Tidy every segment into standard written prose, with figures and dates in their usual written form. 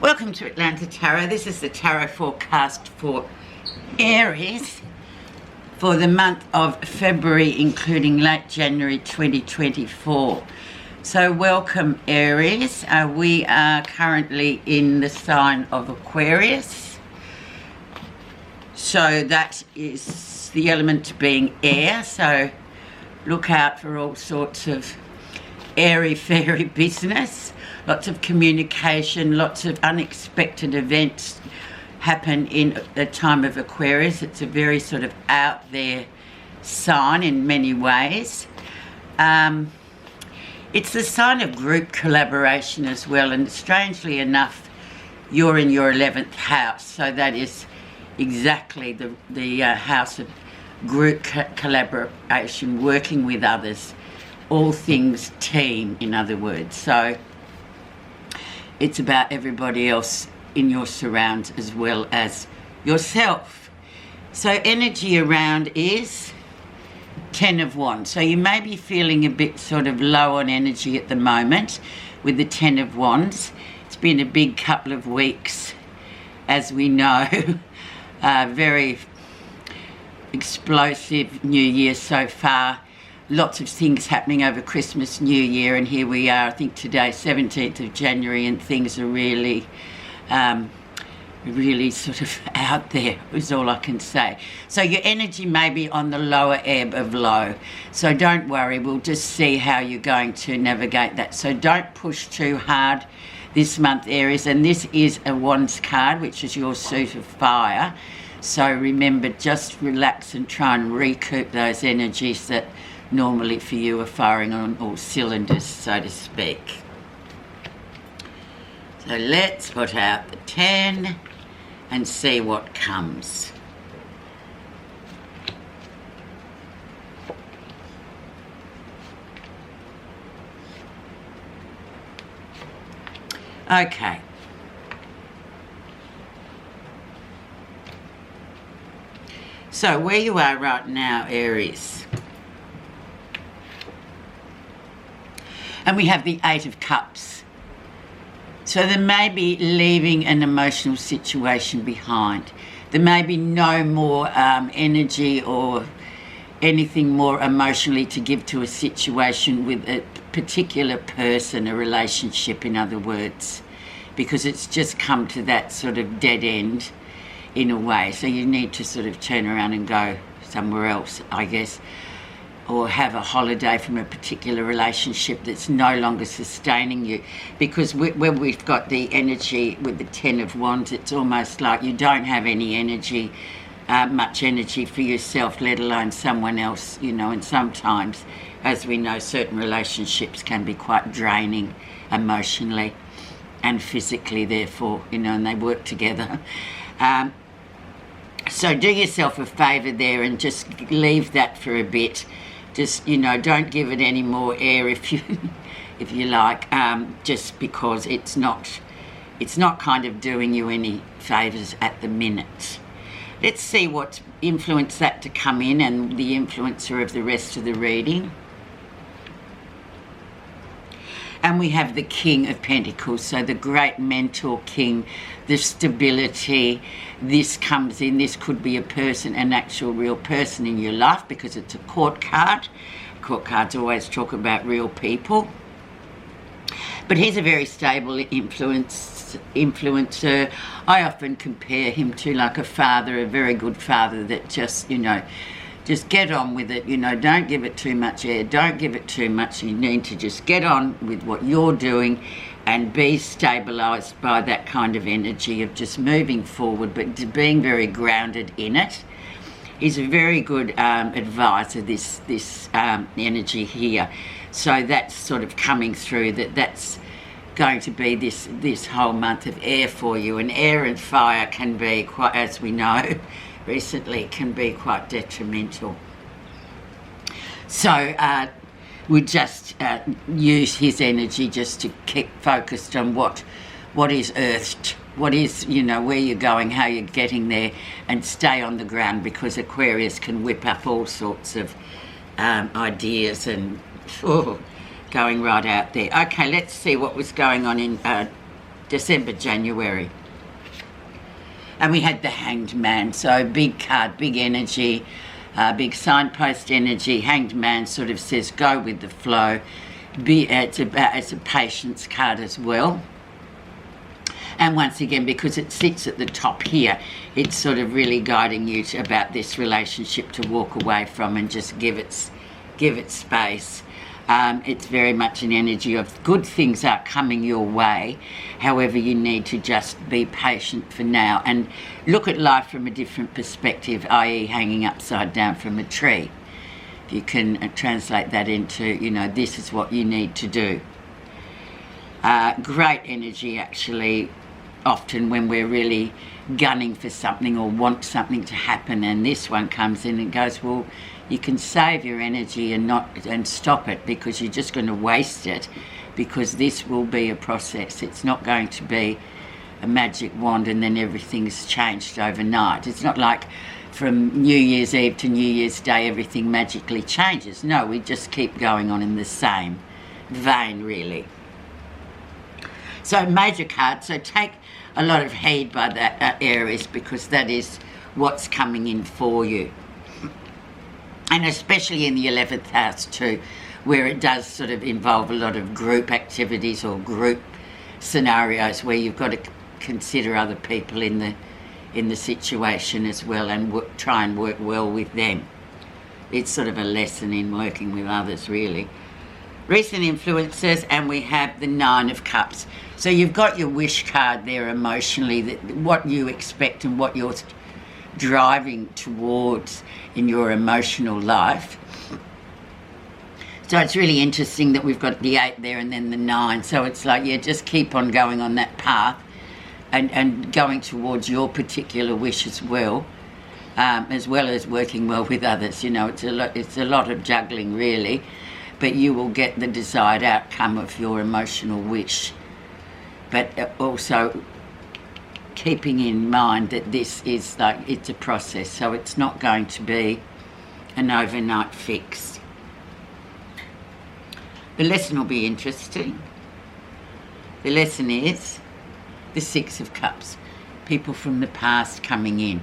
Welcome to Atlanta Tarot. This is the tarot forecast for Aries for the month of February, including late January 2024. So welcome, Aries. We are currently in the sign of Aquarius. So that is the element being air. So look out for all sorts of airy-fairy business. Lots of communication, lots of unexpected events happen in the time of Aquarius. It's a very sort of out there sign in many ways. It's the sign of group collaboration as well, and strangely enough, you're in your 11th house, so that is exactly the house of group collaboration, working with others, all things team, in other words. So it's about everybody else in your surrounds as well as yourself. So energy around is 10 of Wands. So you may be feeling a bit sort of low on energy at the moment with the 10 of Wands. It's been a big couple of weeks, as we know. Very explosive New Year so far. Lots of things happening over Christmas, New Year, and here we are, I think today, 17th of January, and things are really, really sort of out there, is all I can say. So your energy may be on the lower ebb of low. So don't worry, we'll just see how you're going to navigate that. So don't push too hard this month, Aries, and this is a Wands card, which is your suit of fire. So remember, just relax and try and recoup those energies that normally for you are firing on all cylinders, so to speak. So let's put out the 10 and see what comes. Okay. So where you are right now, Aries. And we have the 8 of Cups. So there may be leaving an emotional situation behind. There may be no more energy or anything more emotionally to give to a situation with a particular person, a relationship, in other words, because it's just come to that sort of dead end in a way. So you need to sort of turn around and go somewhere else, I guess, or have a holiday from a particular relationship that's no longer sustaining you. Because when we've got the energy with the 10 of Wands, it's almost like you don't have any energy, much energy for yourself, let alone someone else, you know. And sometimes, as we know, certain relationships can be quite draining emotionally and physically, therefore, you know, and they work together. So do yourself a favour there and just leave that for a bit. Just, you know, don't give it any more air if you like, just because it's not kind of doing you any favours at the minute. Let's see what influenced that to come in and the influencer of the rest of the reading. And we have the King of Pentacles, so the great mentor king, the stability. This comes in, this could be a person, an actual real person in your life, because it's a court card. Court cards always talk about real people. But he's a very stable influencer. I often compare him to like a father, a very good father that just, you know, just get on with it, you know, don't give it too much air, don't give it too much. You need to just get on with what you're doing and be stabilised by that kind of energy of just moving forward, but being very grounded in it. He's a very good advisor, this energy here. So that's sort of coming through, that's going to be this whole month of air for you. And air and fire can be quite, as we know, recently can be quite detrimental. So we just use his energy just to keep focused on what is earthed, what is, you know, where you're going, how you're getting there, and stay on the ground, because Aquarius can whip up all sorts of ideas and going right out there. Okay, let's see what was going on in December, January. And we had the Hanged Man, so big card, big energy, big signpost energy. Hanged Man sort of says go with the flow. It's a patience card as well. And once again, because it sits at the top here, it's sort of really guiding you about this relationship to walk away from and just give it space. It's very much an energy of good things are coming your way. However, you need to just be patient for now and look at life from a different perspective, i.e. hanging upside down from a tree. If you can translate that into, this is what you need to do. Great energy, actually, often when we're really gunning for something or want something to happen, and this one comes in and goes, well, you can save your energy and stop it, because you're just going to waste it, because this will be a process. It's not going to be a magic wand and then everything's changed overnight. It's not like from New Year's Eve to New Year's Day everything magically changes. No, we just keep going on in the same vein, really. So major card, so take a lot of heed by that, Aries, because that is what's coming in for you. And especially in the 11th house too, where it does sort of involve a lot of group activities or group scenarios where you've got to consider other people in the situation as well and try and work well with them. It's sort of a lesson in working with others, really. Recent influences, and we have the 9 of Cups. So you've got your wish card there emotionally, that what you expect and what you're driving towards in your emotional life. So it's really interesting that we've got the 8 there and then the 9. So it's like, just keep on going on that path and going towards your particular wish as well as working well with others. It's a lot of juggling, really. But you will get the desired outcome of your emotional wish. But also keeping in mind that this is it's a process, so it's not going to be an overnight fix. The lesson will be interesting. The lesson is the 6 of Cups. People from the past coming in,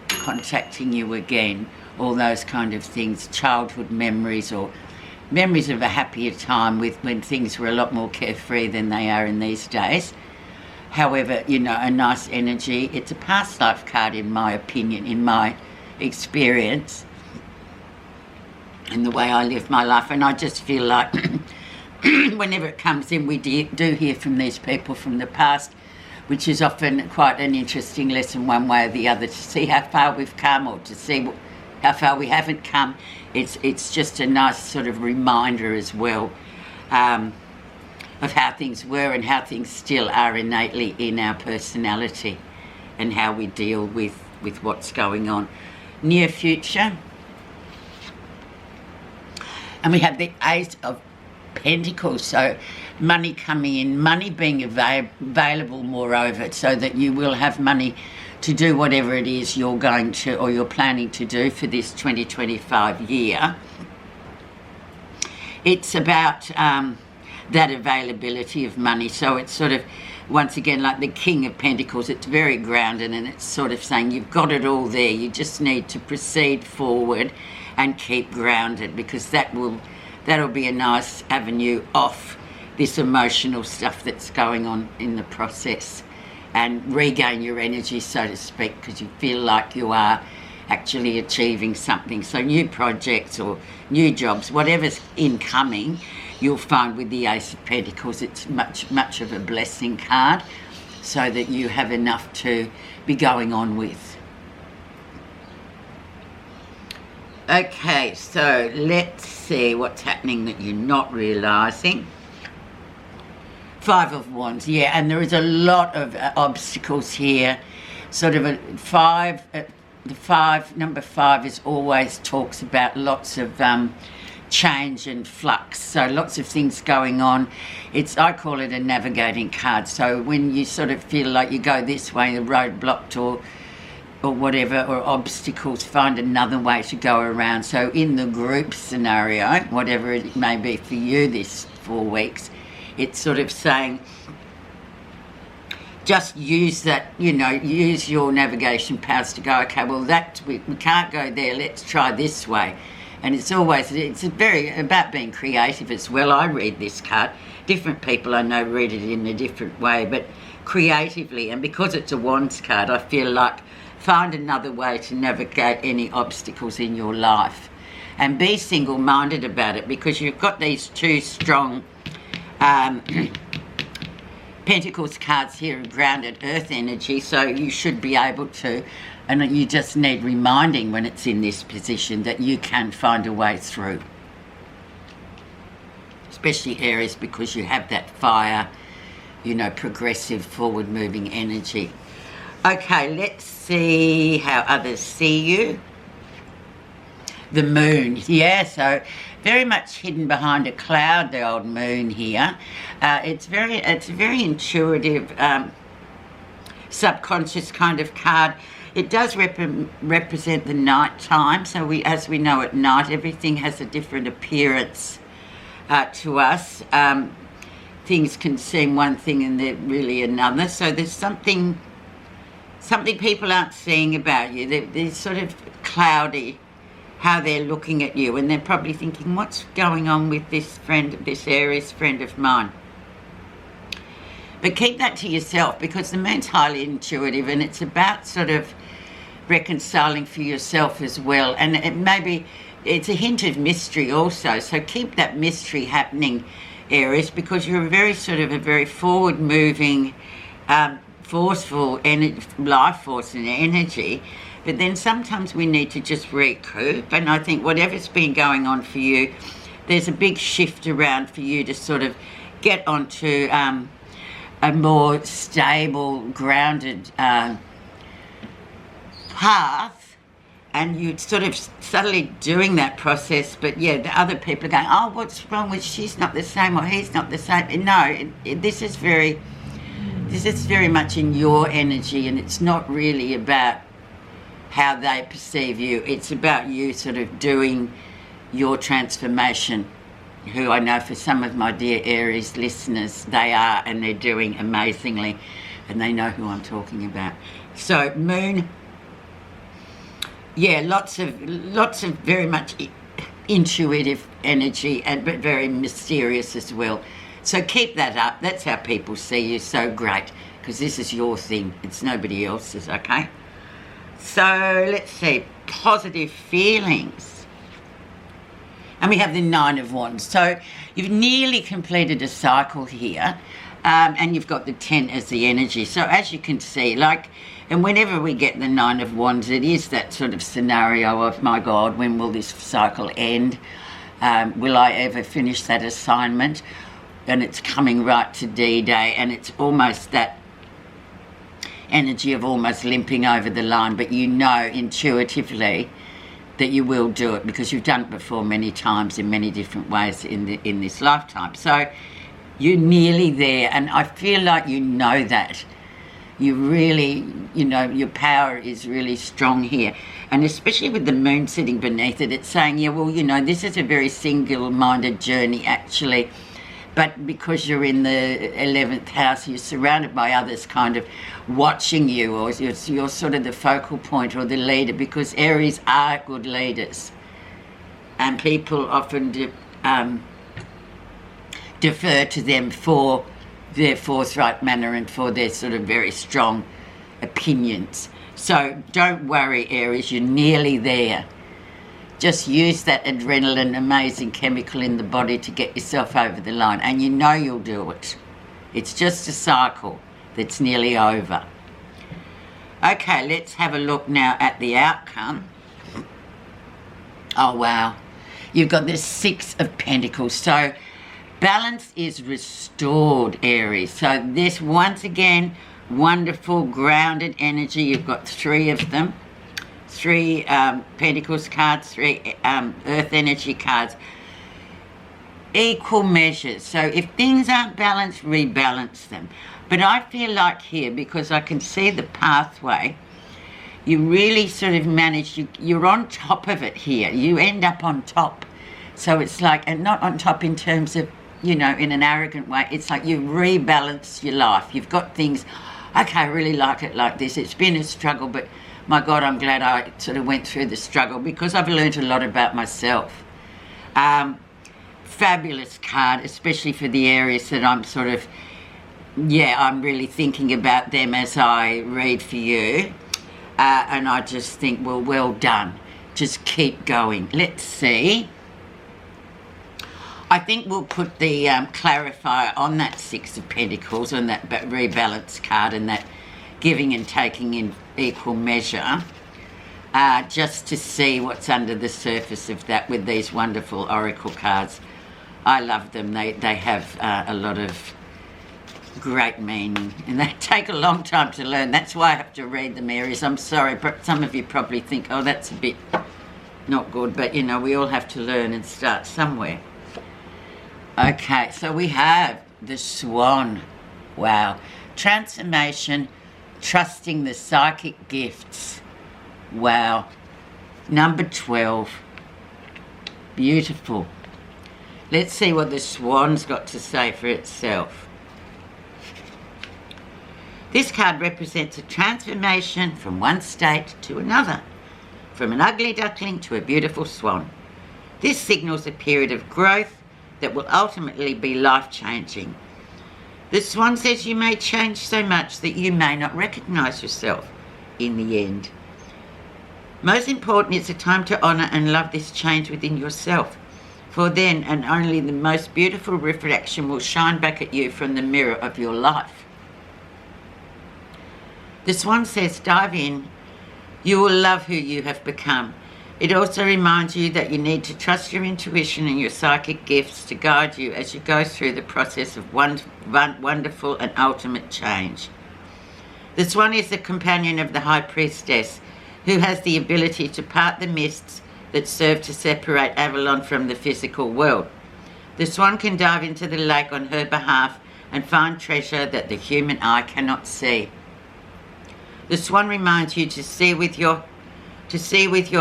contacting you again, all those kind of things, childhood memories or memories of a happier time when things were a lot more carefree than they are in these days. However, a nice energy. It's a past life card, in my opinion, in my experience, and the way I live my life. And I just feel like whenever it comes in, we do hear from these people from the past, which is often quite an interesting lesson one way or the other, to see how far we've come or to see how far we haven't come. It's just a nice sort of reminder as well of how things were and how things still are innately in our personality and how we deal with what's going on. Near future. And we have the 8 of Pentacles, so money coming in, money being available moreover, so that you will have money to do whatever it is you're going to or you're planning to do for this 2025 year. It's about that availability of money. So it's sort of, once again, like the King of Pentacles, it's very grounded, and it's sort of saying you've got it all there. You just need to proceed forward and keep grounded, because that'll be a nice avenue off this emotional stuff that's going on in the process, and regain your energy, so to speak, because you feel like you are actually achieving something. So new projects or new jobs, whatever's incoming, you'll find with the Ace of Pentacles, it's much of a blessing card, so that you have enough to be going on with. Okay, so let's see what's happening that you're not realising. 5 of Wands, yeah, and there is a lot of obstacles here. Sort of a 5, number 5 is always talks about lots of change and flux, so lots of things going on. I call it a navigating card. So when you sort of feel like you go this way, the road blocked or whatever, or obstacles, find another way to go around. So in the group scenario, whatever it may be for you this 4 weeks, it's sort of saying just use that, use your navigation powers to go, okay, well, we can't go there, let's try this way. And it's very about being creative as well. I read this card. Different people I know read it in a different way, but creatively, and because it's a Wands card, I feel like find another way to navigate any obstacles in your life. And be single-minded about it, because you've got these two strong Pentacles cards here, grounded earth energy, so you should be able to, and you just need reminding when it's in this position that you can find a way through. Especially Aries, because you have that fire, progressive, forward-moving energy. Okay, let's see how others see you. The moon, yeah, so very much hidden behind a cloud, the old moon here. It's a very intuitive, subconscious kind of card. It does represent the night time, so as we know at night, everything has a different appearance to us. Things can seem one thing and they're really another. So there's something people aren't seeing about you. They're sort of cloudy, how they're looking at you, and they're probably thinking, what's going on with this Aries friend of mine? But keep that to yourself, because the moon's highly intuitive, and it's about sort of reconciling for yourself as well. And it's a hint of mystery also, so keep that mystery happening, Aries, because you're a very forward-moving, forceful life force and energy. But then sometimes we need to just recoup, and I think whatever's been going on for you, there's a big shift around for you to sort of get onto a more stable, grounded path, and you're sort of subtly doing that process. But yeah, the other people are going, oh, what's wrong with, she's not the same or he's not the same. No, this is very much in your energy, and it's not really about how they perceive you. It's about you sort of doing your transformation, who I know for some of my dear Aries listeners, they are, and they're doing amazingly, and they know who I'm talking about. So moon, yeah, lots of very much intuitive energy, but very mysterious as well. So keep that up. That's how people see you. So great, because this is your thing. It's nobody else's, okay? So let's see, positive feelings. And we have the Nine of Wands. So you've nearly completed a cycle here, and you've got the 10 as the energy. So as you can see, and whenever we get the Nine of Wands, it is that sort of scenario of, my God, when will this cycle end? Will I ever finish that assignment? And it's coming right to D-Day, and it's almost that energy of almost limping over the line, but you know intuitively that you will do it, because you've done it before many times in many different ways in this lifetime. So you're nearly there, and I feel like you know that. You really, your power is really strong here. And especially with the moon sitting beneath it, it's saying, yeah, well, this is a very single-minded journey, actually. But because you're in the 11th house, you're surrounded by others kind of watching you, or you're sort of the focal point or the leader, because Aries are good leaders. And people often defer to them for their forthright manner and for their sort of very strong opinions. So don't worry, Aries, you're nearly there. Just use that adrenaline, amazing chemical in the body to get yourself over the line, and you'll do it. It's just a cycle that's nearly over. Okay, let's have a look now at the outcome. Oh, wow. You've got the 6 of Pentacles. So balance is restored, Aries. So this, once again, wonderful, grounded energy. You've got 3 of them. 3 Pentacles cards, 3 Earth energy cards. Equal measures. So if things aren't balanced, rebalance them. But I feel like here, because I can see the pathway, you really sort of manage, you're on top of it here. You end up on top. So it's like, and not on top in terms of, in an arrogant way. It's like you rebalance your life. You've got things, okay, I really like it like this. It's been a struggle, but my God, I'm glad I sort of went through the struggle because I've learned a lot about myself. Fabulous card, especially for the Aries that I'm sort of, I'm really thinking about them as I read for you. And I just think, well done. Just keep going. Let's see. I think we'll put the clarifier on that Six of Pentacles, on that rebalance card, and that giving and taking in equal measure, just to see what's under the surface of that with these wonderful oracle cards. I love them. They have a lot of great meaning, and they take a long time to learn. That's why I have to read them, Aries. I'm sorry, but some of you probably think, oh, that's a bit not good, but you know, we all have to learn and start somewhere. Okay, so we have the Swan. Wow. Transformation, trusting the psychic gifts. Wow. Number 12. Beautiful. Let's see what the Swan's got to say for itself. This card represents a transformation from one state to another, from an ugly duckling to a beautiful swan. This signals a period of growth that will ultimately be life-changing. The Swan says you may change so much that you may not recognise yourself in the end. Most important, it's a time to honour and love this change within yourself, for then and only the most beautiful reflection will shine back at you from the mirror of your life. The Swan says, dive in. You will love who you have become. It also reminds you that you need to trust your intuition and your psychic gifts to guide you as you go through the process of wonderful and ultimate change. The Swan is the companion of the High Priestess, who has the ability to part the mists that serve to separate Avalon from the physical world. The Swan can dive into the lake on her behalf and find treasure that the human eye cannot see. The Swan reminds you to see with your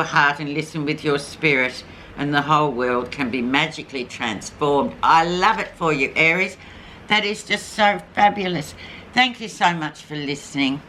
heart and listen with your spirit, and the whole world can be magically transformed. I love it for you, Aries. That is just so fabulous. Thank you so much for listening.